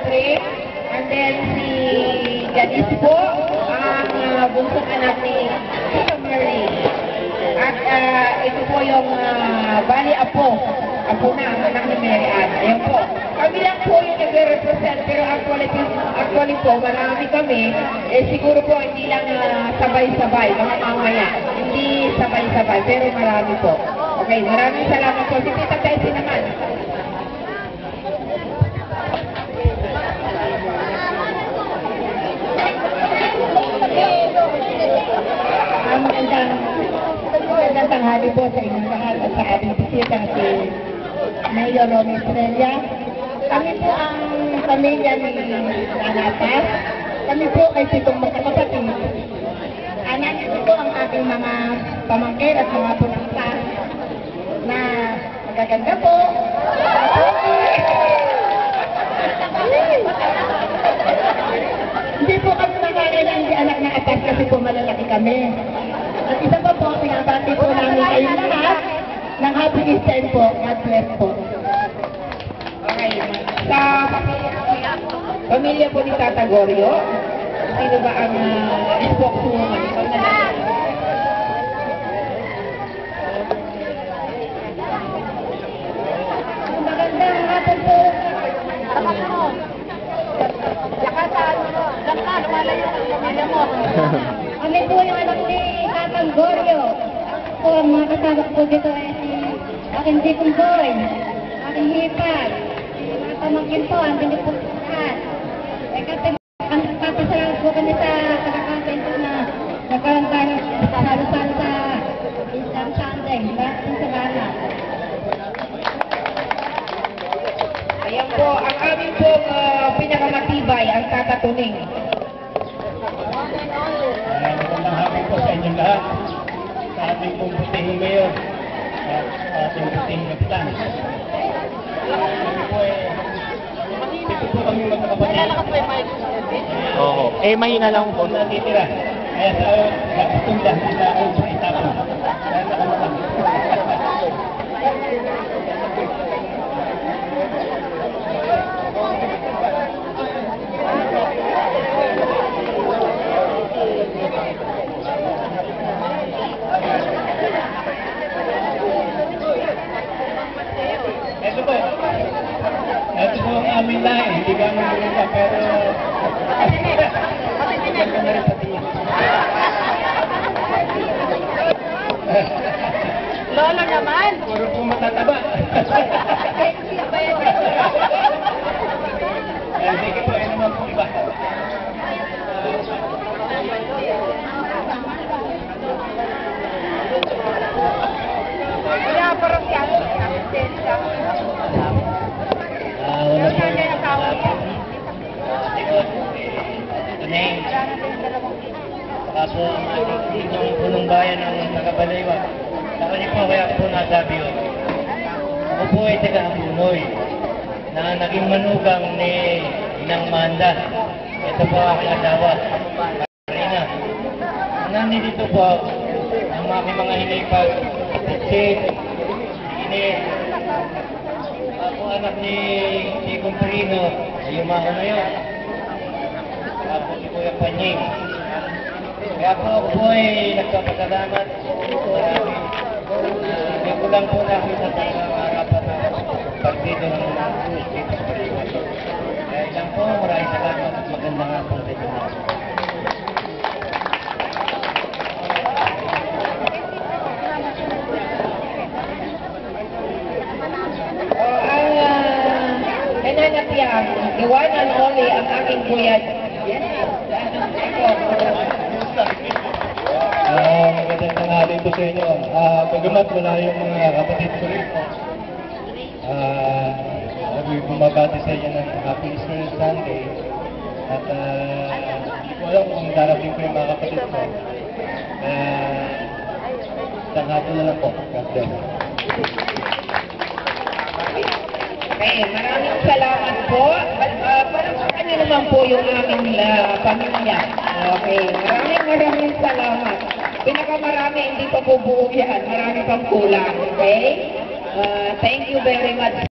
Trim. And then si Janice po, ang bunsong anak ni Tito Mary. At ito po yung bali apo na ang anak ni Mary Ann. Ayan po. Kami lang po yung nagre-represent, pero actually po, marami kami. Siguro po hindi lang sabay-sabay, mga mamaya. Hindi sabay-sabay, pero marami po. Okay, maraming salamat po. Si Tita Tessie naman. Magandang tanghali po sa inyong lahat at sa aming bisita si Mayor Romy Estrella. Kami po ang pamilya ni Nanatas. Kami po ay 7 magkakapatid. Anak po ang ating mga pamangkin at mga pumita na magaganda po. Hindi po kami nakakailan ng anak na atas kasi po malalaki kami. At isa pa po, pinabati po namin kayong lahat ng Happy Easter po. God bless po. Okay. Sa pamilya po ni Tata Gorio, sino ba ang spokeswoman? Magandang hapon po. Lakatan. Lakatan. Lumalayo ang pamilya mo. Kami po yung anak ni Tatang Gorio. Po, ang mga kasama po dito ay si aking Dikong Boy, aking Hipag, mga pamangkin po, ang po lahat. Kasi ang papasalamat po kami sa pagkakasin po na nagkaroon tayo ng halo-halo sa Easter Sunday. Maraming salamat. Ayan po, ang aming po pinakamatibay, ang tatatuning. Magandang hapon po sa inyong lahat. Sa ating pong butihing ngayon at sa ating butihing kapitan. Kami po dito po kami magkakapatid. Oo. Mahina lang po. Natitira. Kaya sa kutunda, sa ako sa itapon. Kaya nakamutang. Ito po ang aming lahi, hindi ka magulong pero maganda na rin sa tingin. Lolo naman! Puro po matataba. Sige po, ano naman po iba. Kaya parang yan, asistensya. Wala po. Tunay. Saka po ang ating punong bayan ng Nagabalaywa. Saka niyo po kaya po nasabi yun. Ako po ay taga-Punoy na naging manugang ni Inang Manda. Ito po aking asawa. Marina. Nandito po ang aking mga hinipag. Pitsit, Ines. Ako anak ni Comprino, ay umaho na yun. Ako si Kuya Panying. Kaya po ako po ay nagpapasalamat. Hindi ko lang po nakita sa harapan ng partido ng dito sa Pilipinas. Kaya lang po, maraming salamat at maganda nga po sa inyo. Nananapiyang, the one and only, ang aking kuya. Magandang tanghali po sa inyo. Bagamat wala yung mga kapatid ko rin po. Bumabati sa inyo ng Happy Easter Sunday. At hindi ko alam kung darating ko yung mga kapatid ko. Isang hapon na lang po. God bless. Okay, maraming salamat po. Parang sa kanya naman po yung aming pamilya. Okay, maraming salamat. Pinakamarami, hindi pa po buo yan. Marami pang kulang. Okay? Thank you very much.